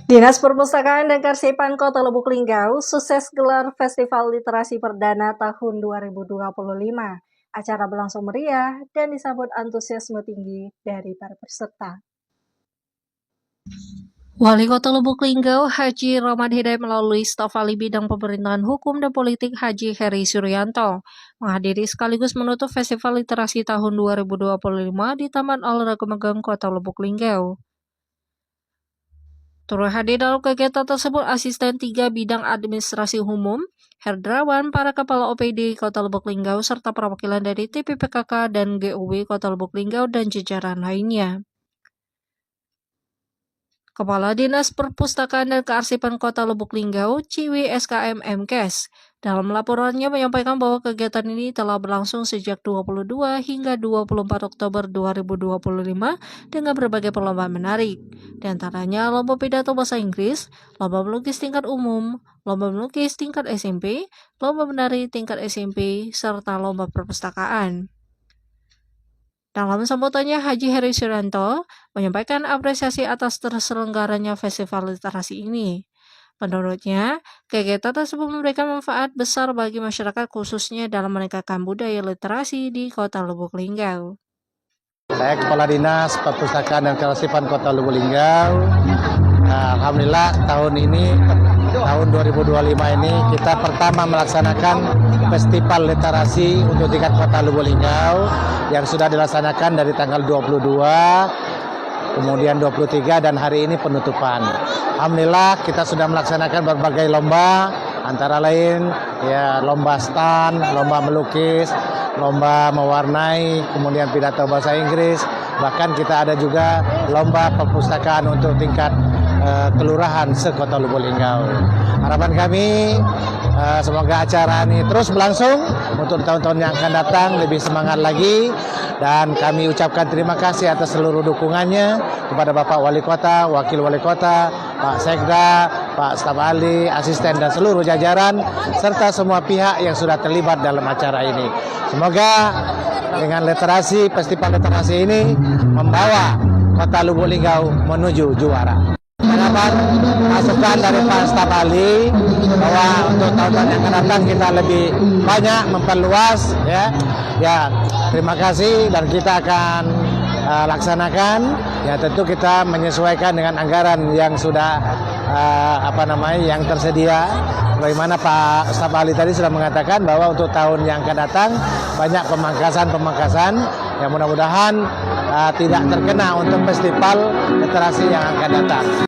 Dinas Perpustakaan dan Kearsipan Kota Lubuk Linggau sukses gelar Festival Literasi Perdana tahun 2025. Acara berlangsung meriah dan disambut antusiasme tinggi dari para peserta. Wali Kota Lubuk Linggau Haji Rohman Hidayat melalui staf ahli bidang pemerintahan hukum dan politik Haji Heri Suryanto menghadiri sekaligus menutup Festival Literasi tahun 2025 di Taman Olahraga Megang Kota Lubuk Linggau. Turut hadir dalam kegiatan tersebut asisten 3 bidang administrasi umum, Herdrawan, para kepala OPD Kota Lubuk Linggau, serta perwakilan dari TPPKK dan GUW Kota Lubuk Linggau dan jajaran lainnya. Kepala Dinas Perpustakaan dan Kearsipan Kota Lubuk Linggau, Ciwi SKM MKes, dalam laporannya menyampaikan bahwa kegiatan ini telah berlangsung sejak 22 hingga 24 Oktober 2025 dengan berbagai perlombaan menarik. Di antaranya lomba pidato bahasa Inggris, lomba melukis tingkat umum, lomba melukis tingkat SMP, lomba menari tingkat SMP, serta lomba perpustakaan. Dalam sambutannya, Haji Heri Suryanto menyampaikan apresiasi atas terselenggaranya festival literasi ini. Menurutnya, kegiatan tersebut memberikan manfaat besar bagi masyarakat khususnya dalam meningkatkan budaya literasi di Kota Lubuk Linggau. Saya Kepala Dinas Perpustakaan dan Kearsipan Kota Lubuk Linggau. Alhamdulillah tahun 2025 ini kita pertama melaksanakan Festival Literasi untuk tingkat Kota Lubuk Linggau yang sudah dilaksanakan dari tanggal 22, kemudian 23 dan hari ini penutupan. Alhamdulillah kita sudah melaksanakan berbagai lomba, antara lain ya lomba stand, lomba melukis, lomba mewarnai, kemudian pidato bahasa Inggris, bahkan kita ada juga lomba perpustakaan untuk tingkat kelurahan se-Kota Lubuk Linggau. Harapan kami semoga acara ini terus berlangsung untuk tahun-tahun yang akan datang lebih semangat lagi, dan kami ucapkan terima kasih atas seluruh dukungannya kepada Bapak Wali Kota, Wakil Wali Kota, Pak Sekda, Pak Staf Ahli, asisten dan seluruh jajaran serta semua pihak yang sudah terlibat dalam acara ini. Semoga dengan literasi, festival literasi ini membawa Kota Lubuk Linggau menuju juara. Harapan masukan dari Pak Staf Ahli bahwa untuk tahun-tahun yang akan datang kita lebih banyak memperluas ya terima kasih, dan kita akan laksanakan ya, tentu kita menyesuaikan dengan anggaran yang sudah yang tersedia. Bagaimana Pak Staf Ahli tadi sudah mengatakan bahwa untuk tahun yang akan datang banyak pemangkasan yang mudah-mudahan tidak terkena untuk festival literasi yang akan datang.